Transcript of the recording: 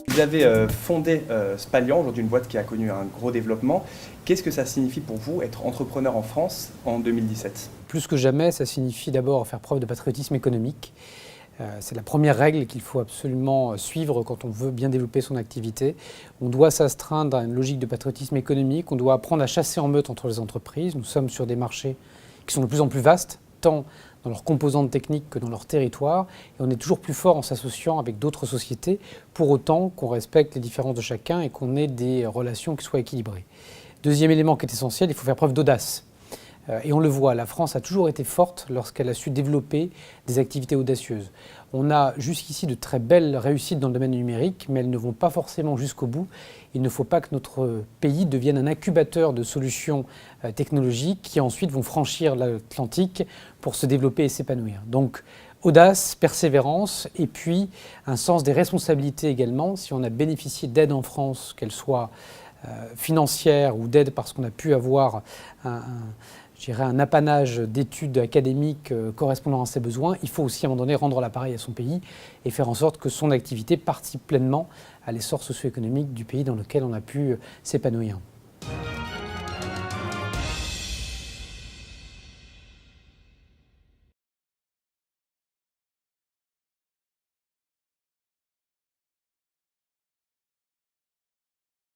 Vous avez fondé Spalian, aujourd'hui une boîte qui a connu un gros développement. Qu'est-ce que ça signifie pour vous être entrepreneur en France en 2017? Plus que jamais, ça signifie d'abord faire preuve de patriotisme économique. C'est la première règle qu'il faut absolument suivre quand on veut bien développer son activité. On doit s'astreindre à une logique de patriotisme économique, on doit apprendre à chasser en meute entre les entreprises. Nous sommes sur des marchés qui sont de plus en plus vastes, tant dans leurs composantes techniques que dans leur territoire. Et on est toujours plus fort en s'associant avec d'autres sociétés, pour autant qu'on respecte les différences de chacun et qu'on ait des relations qui soient équilibrées. Deuxième élément qui est essentiel, il faut faire preuve d'audace. Et on le voit, la France a toujours été forte lorsqu'elle a su développer des activités audacieuses. On a jusqu'ici de très belles réussites dans le domaine numérique, mais elles ne vont pas forcément jusqu'au bout. Il ne faut pas que notre pays devienne un incubateur de solutions technologiques qui ensuite vont franchir l'Atlantique pour se développer et s'épanouir. Donc audace, persévérance et puis un sens des responsabilités également. Si on a bénéficié d'aides en France, qu'elles soient financières ou d'aide parce qu'on a pu avoir un apanage d'études académiques correspondant à ses besoins, il faut aussi à un moment donné rendre l'appareil à son pays et faire en sorte que son activité participe pleinement à l'essor socio-économique du pays dans lequel on a pu s'épanouir.